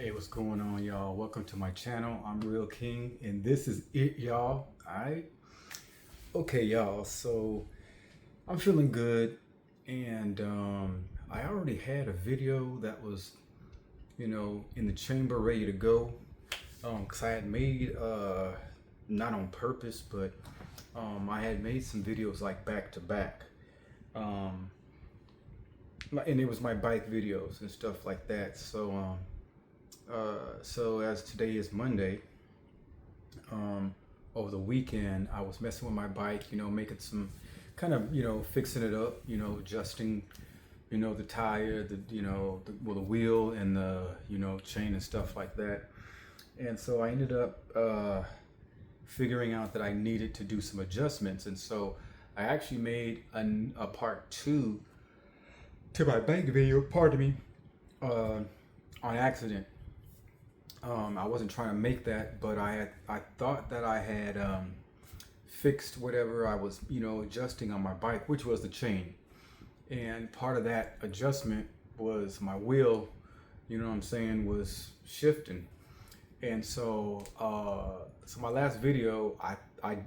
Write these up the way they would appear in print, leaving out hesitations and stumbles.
Hey, what's going on, y'all? Welcome to my channel. I'm Real King, and this is it, y'all. Alright? Okay, y'all. So I'm feeling good, and I already had a video that was, in the chamber, ready to go. Because I had made, not on purpose, but I had made some videos like back to back. And it was my bike videos and stuff like that. So as today is Monday, over the weekend I was messing with my bike, making some kind of, fixing it up, adjusting, the tire, the wheel and the, chain and stuff like that. And so I ended up figuring out that I needed to do some adjustments. And so I actually made a part two to my bike video, pardon me, on accident. I wasn't trying to make that, but I thought that I had fixed whatever I was, adjusting on my bike, which was the chain. And part of that adjustment was my wheel, was shifting. And so my last video, I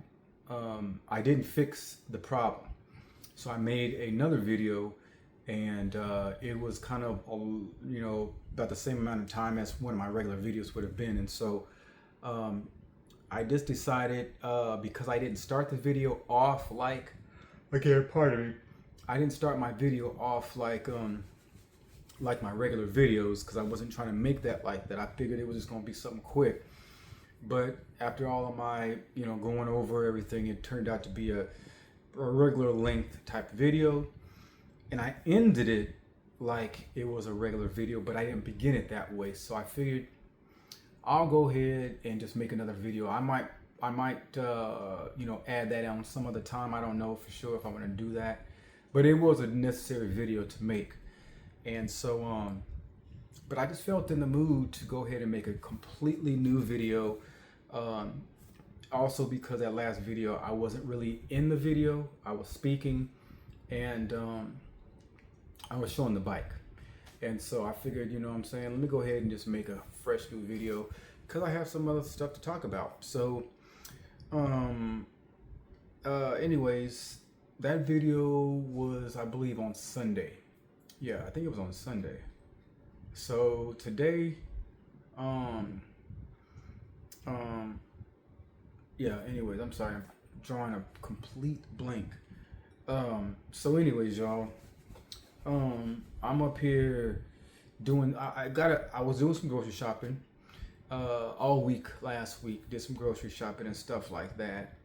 didn't fix the problem. So I made another video, and it was kind of, about the same amount of time as one of my regular videos would have been. And so I just decided, because I didn't start the video off like, again, pardon me, I didn't start my video off like my regular videos, because I wasn't trying to make that like that. I figured it was just going to be something quick. But after all of my, going over everything, it turned out to be a regular length type video. And I ended it like it was a regular video, but I didn't begin it that way. So I figured I'll go ahead and just make another video. I might add that on some other time. I don't know for sure if I'm going to do that, but it was a necessary video to make. And so but I just felt in the mood to go ahead and make a completely new video. Also because that last video, I wasn't really in the video. I was speaking, and I was showing the bike. And so I figured, let me go ahead and just make a fresh new video, because I have some other stuff to talk about. So anyways, that video was, I believe, on Sunday. Yeah, I think it was on Sunday. So today, yeah, anyways, I'm sorry, I'm drawing a complete blank. So anyways, y'all, I'm up here doing, I was doing some grocery shopping, all week last week, did some grocery shopping and stuff like that.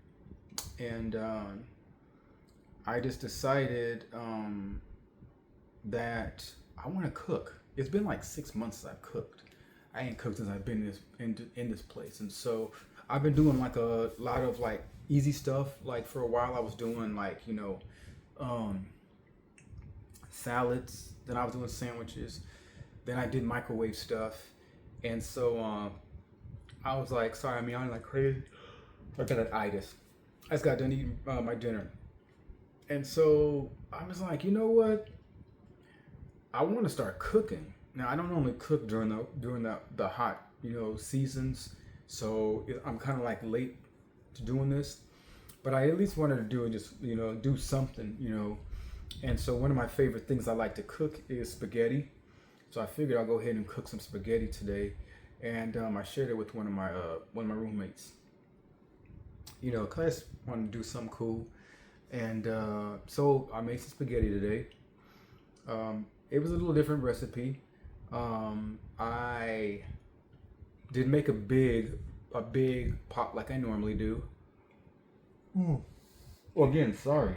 And, I just decided, that I want to cook. It's been like 6 months since I've cooked. I ain't cooked since I've been in this place. And so I've been doing like a lot of like easy stuff. Like for a while I was doing like, salads, then I was doing sandwiches, then I did microwave stuff. And so I was like, sorry, I'm yawning like crazy. I got an itis. I just got done eating my dinner. And so I was like, you know what? I want to start cooking. Now I don't normally cook during the hot, seasons. So I'm kind of like late to doing this, but I at least wanted to do it, just, do something, And so one of my favorite things I like to cook is spaghetti. So I figured I'll go ahead and cook some spaghetti today. And I shared it with one of my roommates. Cause I wanted to do something cool. And so I made some spaghetti today. It was a little different recipe. I didn't make a big pot like I normally do. Well, again, sorry.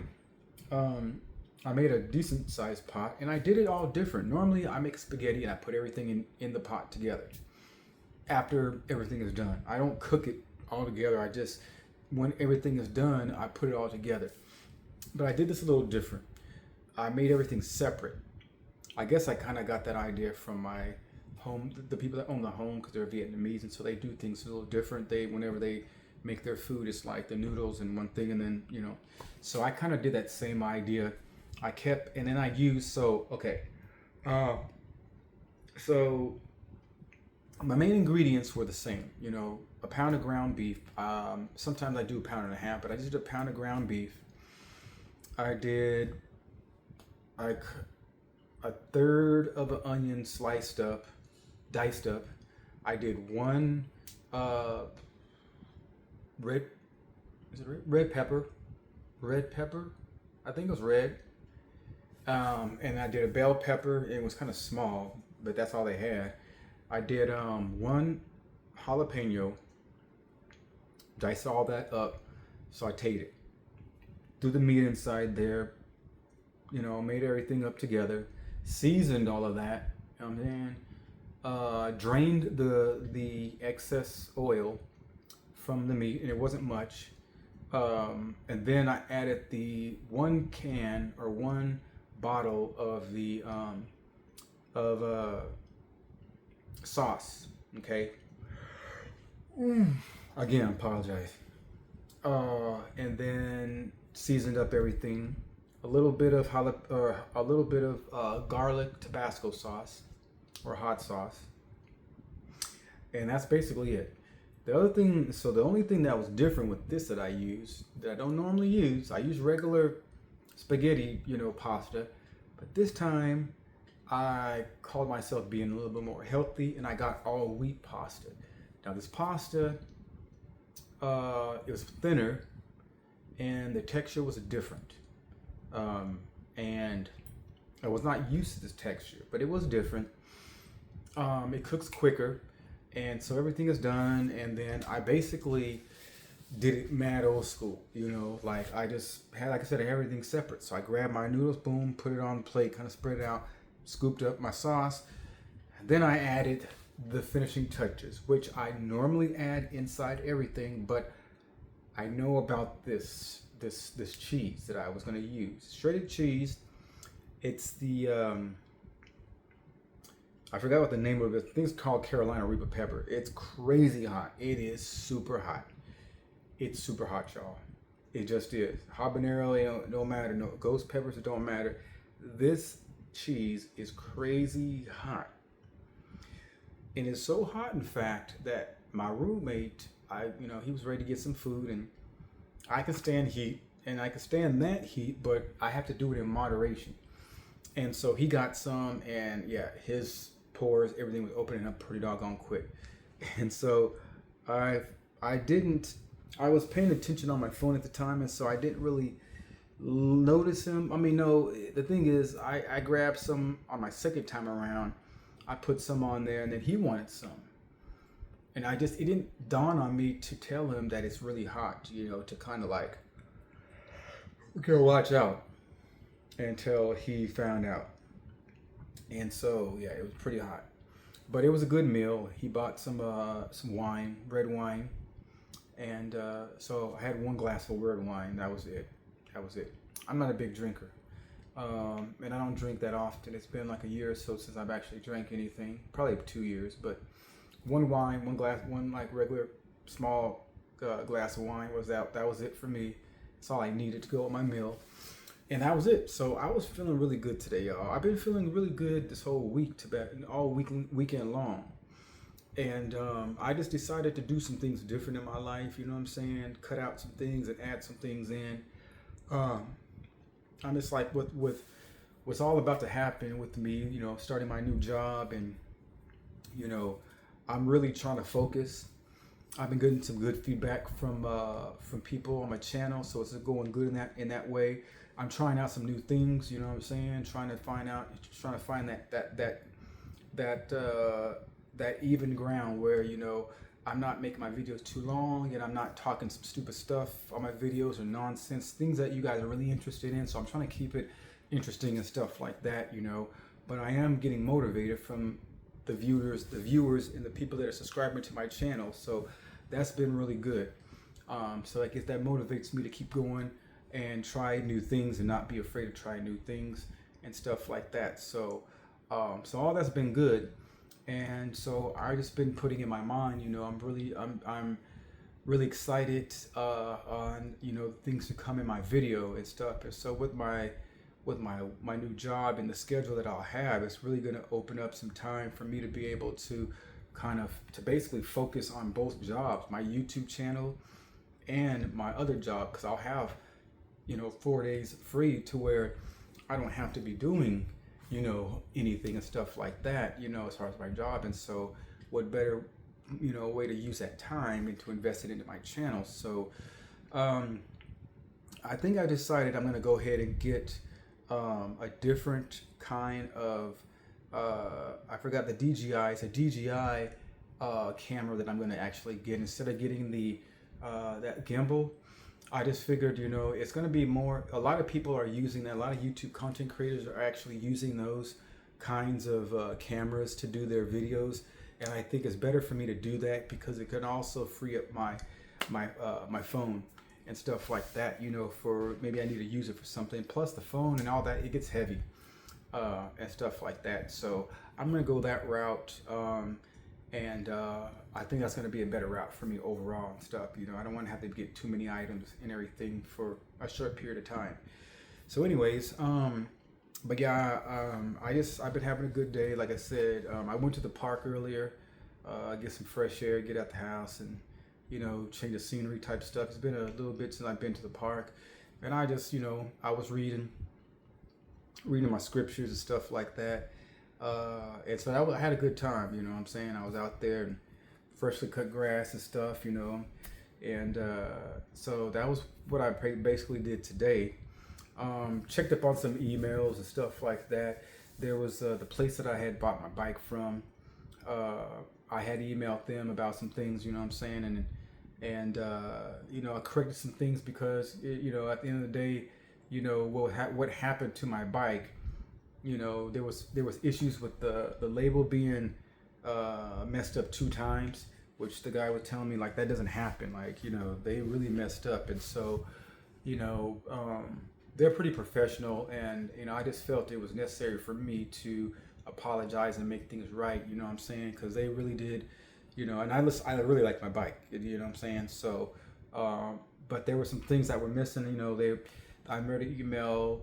I made a decent sized pot, and I did it all different. Normally I make spaghetti and I put everything in the pot together after everything is done. I don't cook it all together. I just, when everything is done, I put it all together. But I did this a little different. I made everything separate. I guess I kind of got that idea from my home, the people that own the home, because they're Vietnamese, and so they do things a little different. Whenever they make their food, it's like the noodles and one thing, and then, so I kind of did that same idea. I kept, and then I used, so my main ingredients were the same. You know, a pound of ground beef. Sometimes I do a pound and a half, but I just did a pound of ground beef. I did like a third of an onion sliced up, diced up. I did one red, is it red pepper? Red pepper? I think it was red. And I did a bell pepper. It was kind of small, but that's all they had. I did one jalapeno, diced all that up, sauteed it. Threw the meat inside there, you know, made everything up together, seasoned all of that, and then drained the excess oil from the meat, and it wasn't much. And then I added the one can or one bottle of the sauce. Okay. Again, I apologize. And then seasoned up everything. A little bit of garlic Tabasco sauce or hot sauce, and that's basically it. The other thing, so the only thing that was different with this that I use, that I don't normally use, I use regular spaghetti, you know, pasta, but this time I called myself being a little bit more healthy, and I got all wheat pasta. Now this pasta, it was thinner, and the texture was different, and I was not used to this texture, but it was different. It cooks quicker. And so everything is done, and then I basically did it mad old school, you know, like I just had, like I said, everything separate. So I grabbed my noodles, boom, put it on the plate, kind of spread it out, scooped up my sauce. Then I added the finishing touches, which I normally add inside everything, but I know about this cheese that I was going to use. Shredded cheese. It's the I forgot what the name of it. I think it's called Carolina Reaper pepper. It's crazy hot. It is super hot. It's super hot, y'all. It just is. Habanero, it don't matter. No ghost peppers, it don't matter. This cheese is crazy hot. And it's so hot, in fact, that my roommate, he was ready to get some food, and I can stand heat, and I can stand that heat, but I have to do it in moderation. And so he got some, and yeah, his pores, everything was opening up pretty doggone quick. And so I was paying attention on my phone at the time, and so I didn't really notice him. I mean, no, the thing is, I grabbed some on my second time around. I put some on there, and then he wanted some. And it didn't dawn on me to tell him that it's really hot, you know, to kind of like, okay, watch out, until he found out. And so, yeah, it was pretty hot, but it was a good meal. He bought some wine, red wine, and so I had one glass of red wine. That was it. I'm not a big drinker, and I don't drink that often. It's been like a year or so since I've actually drank anything, probably 2 years. But one wine, one glass, one like regular small glass of wine was out. That was it for me. That's all I needed to go with my meal. And that was it. So I was feeling really good today, y'all. I've been feeling really good this whole week, all weekend long. And I just decided to do some things different in my life. You know what I'm saying? Cut out some things and add some things in. I'm just like with what's all about to happen with me, you know, starting my new job, and you know, I'm really trying to focus. I've been getting some good feedback from people on my channel, so it's going good in that way. I'm trying out some new things, you know what I'm saying? Trying to find that even ground where, you know, I'm not making my videos too long, and I'm not talking some stupid stuff on my videos or nonsense, things that you guys are really interested in. So I'm trying to keep it interesting and stuff like that, you know. But I am getting motivated from the viewers, and the people that are subscribing to my channel. So that's been really good. So I guess that motivates me to keep going and try new things and not be afraid to try new things and stuff like that. So all that's been good. And so I just been putting in my mind, you know, I'm really excited on, you know, things to come in my video and stuff. And so with my new job and the schedule that I'll have, it's really going to open up some time for me to be able to kind of to basically focus on both jobs, my YouTube channel and my other job, because I'll have 4 days free to where I don't have to be doing anything and stuff like that, as far as my job. And so what better way to use that time and to invest it into my channel. So I think I decided I'm going to go ahead and get a different kind of I forgot the DJI. It's a DJI camera that I'm going to actually get instead of getting the that gimbal. I just figured, it's going to be more. A lot of people are using that. A lot of YouTube content creators are actually using those kinds of cameras to do their videos, and I think it's better for me to do that because it can also free up my phone and stuff like that. For maybe I need to use it for something. Plus the phone and all that, it gets heavy and stuff like that. So I'm going to go that route. And I think that's going to be a better route for me overall and stuff. I don't want to have to get too many items and everything for a short period of time. So anyways, but yeah, I've been having a good day. Like I said, I went to the park earlier, get some fresh air, get out the house and, change the scenery type stuff. It's been a little bit since I've been to the park, and I just, I was reading my scriptures and stuff like that. And so I had a good time, what I'm saying? I was out there and freshly cut grass and stuff, and so that was what I basically did today. Checked up on some emails and stuff like that. There was the place that I had bought my bike from. I had emailed them about some things, what I'm saying? And I corrected some things because, at the end of the day, what happened to my bike. There was issues with the label being messed up 2 times, which the guy was telling me like that doesn't happen. Like they really messed up, and so they're pretty professional, and I just felt it was necessary for me to apologize and make things right. What I'm saying? Because they really did, and I really like my bike. What I'm saying? So, but there were some things that were missing. I read an email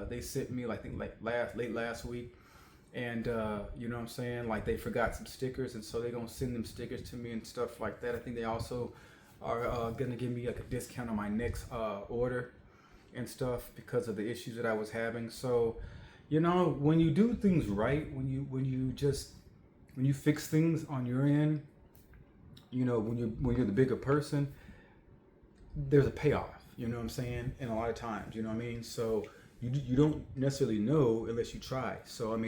they sent me, late last week, and what I'm saying, like they forgot some stickers, and so they're gonna send them stickers to me and stuff like that. I think they also are gonna give me like a discount on my next order and stuff because of the issues that I was having. So, when you do things right, when you fix things on your end, when you're the bigger person, there's a payoff. What I'm saying? And a lot of times, what I mean? So you don't necessarily know unless you try. So,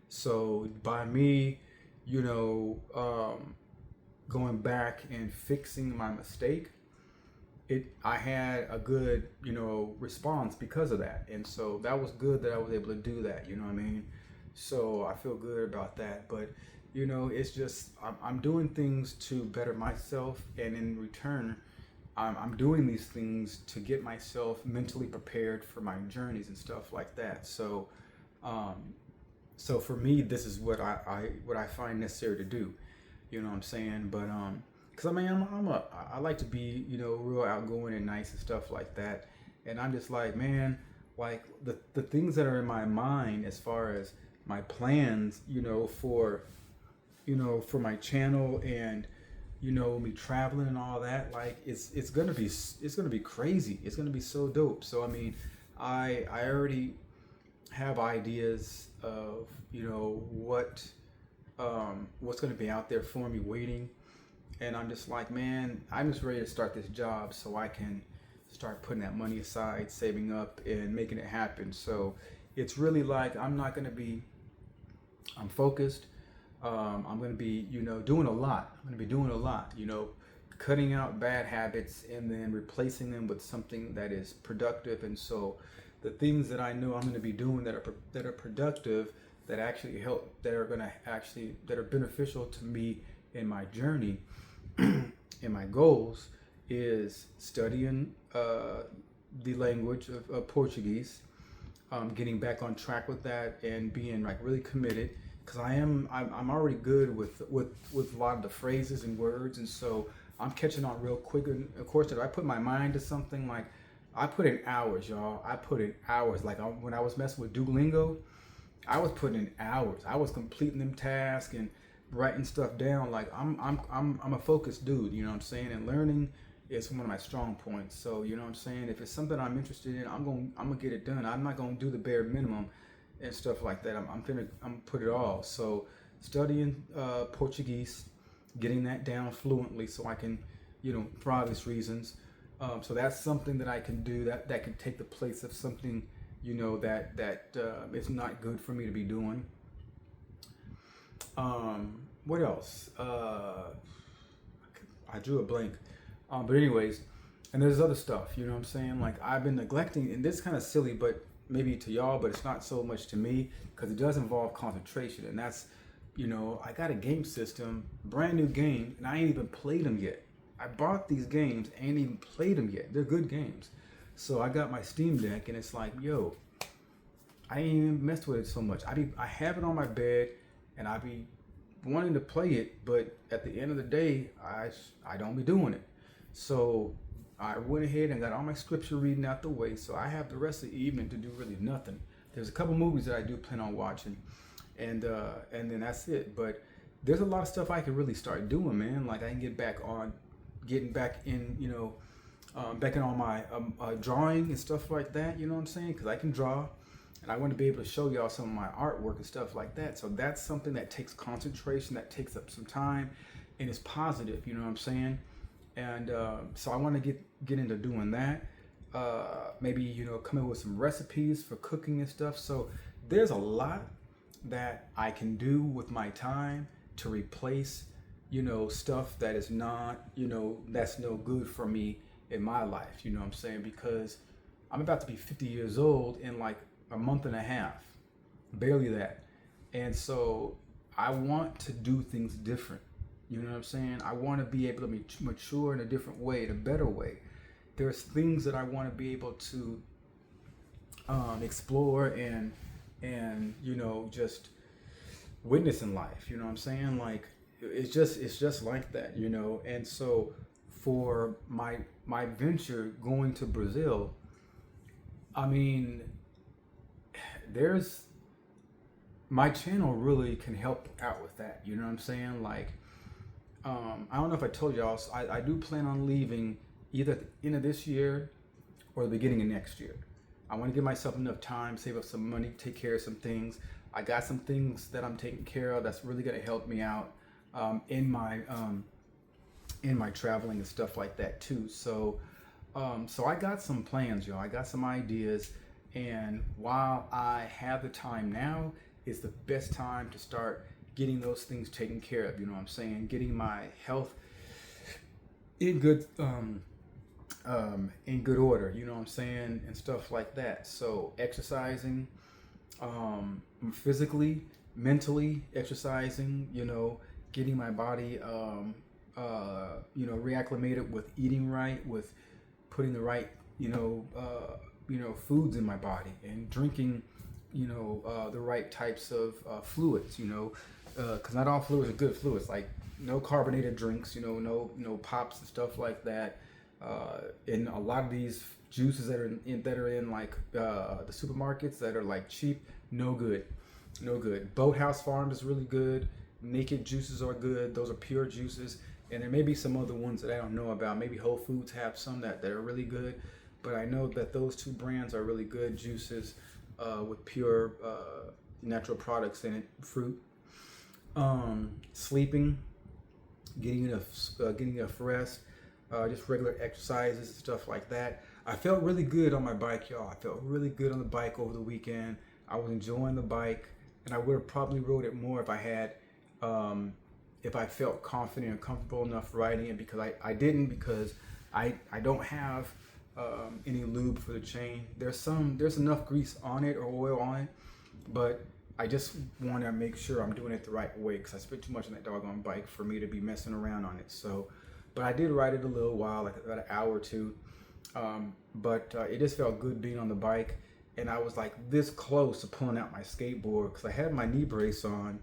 so by me, going back and fixing my mistake, I had a good, response because of that. And so that was good that I was able to do that, what I mean? So I feel good about that. But, it's just, I'm doing things to better myself, and in return, I'm doing these things to get myself mentally prepared for my journeys and stuff like that. So, so for me, this is what I find necessary to do. What I'm saying? But because I like to be real outgoing and nice and stuff like that. And I'm just like, man, like the things that are in my mind as far as my plans, for my channel and. Me traveling and all that, like it's gonna be crazy. It's gonna be so dope. So I already have ideas of what's gonna be out there for me waiting, and I'm just like, man, I'm just ready to start this job so I can start putting that money aside, saving up, and making it happen. So it's really like I'm focused. I'm going to be, doing a lot. I'm going to be doing a lot, cutting out bad habits and then replacing them with something that is productive. And so the things that I know I'm going to be doing that are productive, that actually help, that are beneficial to me in my journey and my goals is studying the language of Portuguese, getting back on track with that and being like really committed. Because I'm already good with a lot of the phrases and words, and so I'm catching on real quick. And of course, if I put my mind to something, like I put in hours, y'all. I put in hours. Like when I was messing with Duolingo, I was putting in hours. I was completing them tasks, and writing stuff down. Like I'm a focused dude, you know what I'm saying? And learning is one of my strong points. So, you know what I'm saying? If it's something I'm interested in, I'm gonna get it done. I'm not gonna do the bare minimum and stuff like that. I'm put it all. So studying Portuguese, getting that down fluently so I can, you know, for obvious reasons. So that's something that I can do that can take the place of something, you know, that it's not good for me to be doing. What else? I drew a blank. But anyways, and there's other stuff, you know what I'm saying? Like I've been neglecting, and this is kind of silly, but maybe to y'all, but it's not so much to me because it does involve concentration. And that's, you know, I got a game system, brand new game, and I ain't even played them yet. I bought these games, ain't even played them yet. They're good games. So I got my Steam Deck, and it's like, yo, I ain't even messed with it so much. I have it on my bed, and I be wanting to play it, but at the end of the day, I don't be doing it. So I went ahead and got all my scripture reading out the way, so I have the rest of the evening to do really nothing. There's a couple movies that I do plan on watching, and then that's it. But there's a lot of stuff I can really start doing, man. Like I can getting back in, you know, back in on my drawing and stuff like that. You know what I'm saying? Because I can draw, and I want to be able to show y'all some of my artwork and stuff like that. So that's something that takes concentration, that takes up some time, and it's positive. You know what I'm saying? And so I want to get into doing that. Maybe, you know, come up with some recipes for cooking and stuff. So there's a lot that I can do with my time to replace, you know, stuff that is not, you know, that's no good for me in my life. You know what I'm saying? Because I'm about to be 50 years old in like a month and a half, barely that. And so I want to do things different. You know what I'm saying? I want to be able to be mature in a different way, in a better way. There's things that I want to be able to explore and you know, just witness in life. You know what I'm saying? Like it's just like that, you know. And so for my venture going to Brazil, I mean, there's my channel really can help out with that. You know what I'm saying? Like I don't know if I told y'all, so I do plan on leaving either at the end of this year or the beginning of next year. I want to give myself enough time, save up some money, take care of some things. I got some things that I'm taking care of that's really going to help me out in my traveling and stuff like that too. So so I got some plans, y'all. I got some ideas, and while I have the time now, it's the best time to start getting those things taken care of. You know what I'm saying? Getting my health in good order, you know what I'm saying, and stuff like that. So exercising, physically, mentally exercising, you know, getting my body you know, reacclimated with eating right, with putting the right, you know, foods in my body, and drinking, you know, the right types of fluids, you know, because not all fluids are good fluids. Like no carbonated drinks, you know, no pops and stuff like that. And a lot of these juices that are in like the supermarkets that are like cheap, no good. Boathouse Farm is really good. Naked juices are good. Those are pure juices. And there may be some other ones that I don't know about. Maybe Whole Foods have some that are really good. But I know that those two brands are really good juices with pure natural products in it, fruit. Sleeping, getting enough rest, just regular exercises and stuff like that. I felt really good on my bike, y'all. I felt really good on the bike over the weekend. I was enjoying the bike, and I would have probably rode it more if I had, if I felt confident and comfortable enough riding it. Because I didn't, because I don't have any lube for the chain. There's enough grease on it or oil on it, but I just want to make sure I'm doing it the right way, because I spent too much on that doggone bike for me to be messing around on it. So, but I did ride it a little while, like about an hour or two. But it just felt good being on the bike, and I was like this close to pulling out my skateboard because I had my knee brace on,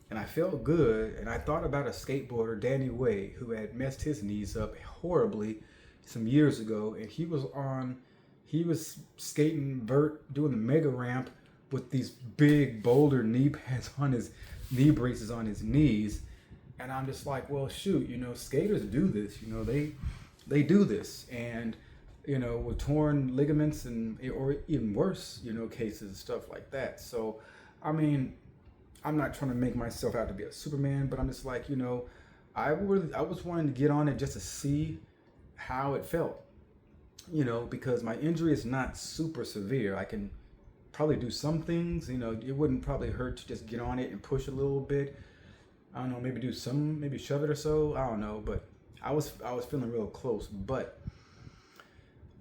and I felt good. And I thought about a skateboarder, Danny Way, who had messed his knees up horribly some years ago, and he was skating vert, doing the mega ramp with these big boulder knee pads on his knee braces on his knees. And I'm just like, well, shoot, skaters do this, they do this. And, with torn ligaments and, or even worse, cases and stuff like that. So, I mean, I'm not trying to make myself out to be a Superman, but I'm just like, I was wanting to get on it just to see how it felt, because my injury is not super severe. I can probably do some things, it wouldn't probably hurt to just get on it and push a little bit. I don't know, maybe shove it or so. I don't know, but I was feeling real close. But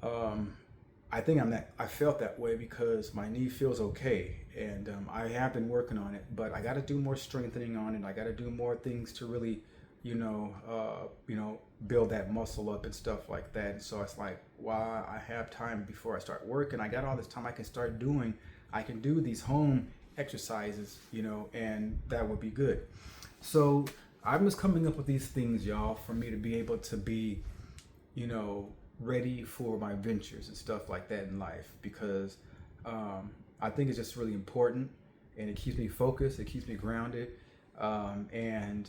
I think I felt that way because my knee feels okay, and I have been working on it. But I got to do more strengthening on it. I got to do more things to really, build that muscle up and stuff like that. And so it's like, while I have time before I start working, I got all this time I can start doing. I can do these home exercises, and that would be good. So I'm just coming up with these things, y'all, for me to be able to be, ready for my ventures and stuff like that in life, because I think it's just really important, and it keeps me focused, it keeps me grounded, and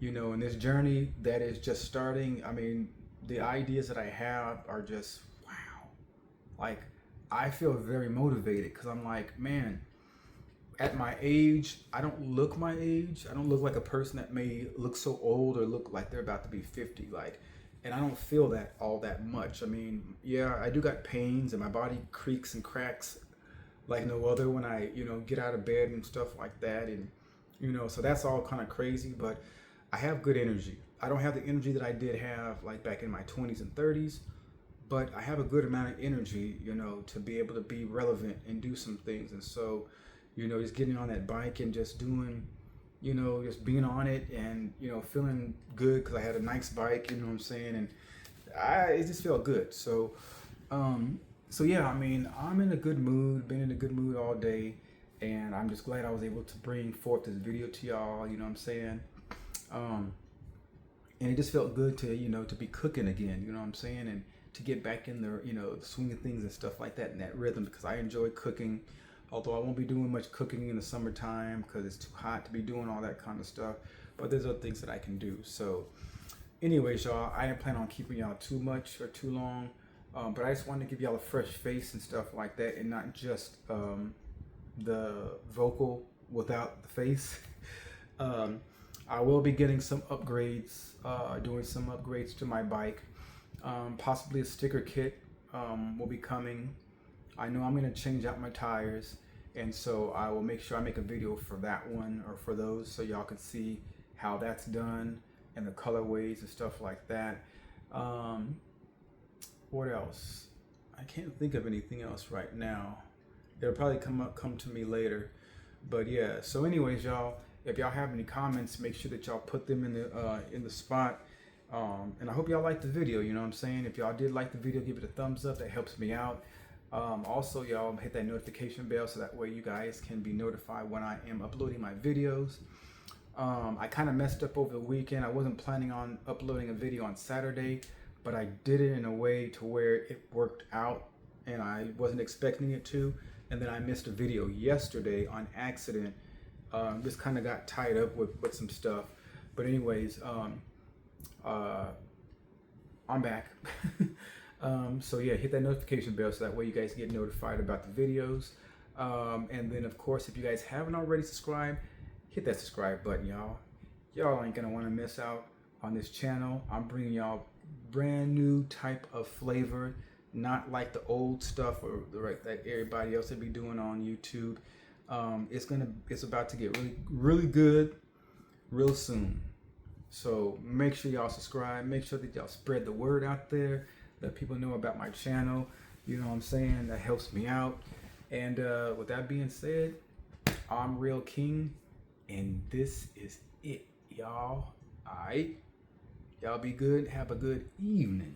in this journey that is just starting, I mean, the ideas that I have are just wow. Like, I feel very motivated because I'm like, man, at my age, I don't look my age. I don't look like a person that may look so old or look like they're about to be 50. And I don't feel that all that much. I mean, yeah, I do got pains and my body creaks and cracks like no other when I, get out of bed and stuff like that. And, so that's all kind of crazy, but I have good energy. I don't have the energy that I did have like back in my 20s and 30s, but I have a good amount of energy, to be able to be relevant and do some things. And so, just getting on that bike and just doing, just being on it and, feeling good because I had a nice bike, you know what I'm saying? And it just felt good. So yeah, I mean, I'm in a good mood, been in a good mood all day. And I'm just glad I was able to bring forth this video to y'all, you know what I'm saying? And it just felt good to, to be cooking again, you know what I'm saying? And to get back in the, the swing of things and stuff like that, and that rhythm, because I enjoy cooking. Although I won't be doing much cooking in the summertime because it's too hot to be doing all that kind of stuff. But there's other things that I can do. So anyways, y'all, I didn't plan on keeping y'all too much or too long. But I just wanted to give y'all a fresh face and stuff like that, and not just the vocal without the face. I will be getting some upgrades, doing some upgrades to my bike. Possibly a sticker kit will be coming. I know I'm going to change out my tires, and so I will make sure I make a video for that one or for those so y'all can see how that's done and the colorways and stuff like that. What else? I can't think of anything else right now. It'll probably come to me later. But yeah, so anyways, y'all, if y'all have any comments, make sure that y'all put them in the spot. And I hope y'all liked the video, you know what I'm saying? If y'all did like the video, give it a thumbs up. That helps me out. Also, y'all hit that notification bell so that way you guys can be notified when I am uploading my videos. I kind of messed up over the weekend. I wasn't planning on uploading a video on Saturday, but I did it in a way to where it worked out and I wasn't expecting it to. And then I missed a video yesterday on accident. Just kind of got tied up with some stuff. But anyways, I'm back. So yeah, hit that notification bell so that way you guys get notified about the videos. And then of course, if you guys haven't already subscribed, hit that subscribe button, y'all. Y'all ain't gonna want to miss out on this channel. I'm bringing y'all brand new type of flavor, not like the old stuff or that everybody else would be doing on YouTube. It's about to get really good real soon. So make sure y'all subscribe. Make sure that y'all spread the word out there. Let people know about my channel. You know what I'm saying? That helps me out. And with that being said, I'm Ri'LL King, and this is it, y'all. All right? Y'all be good. Have a good evening.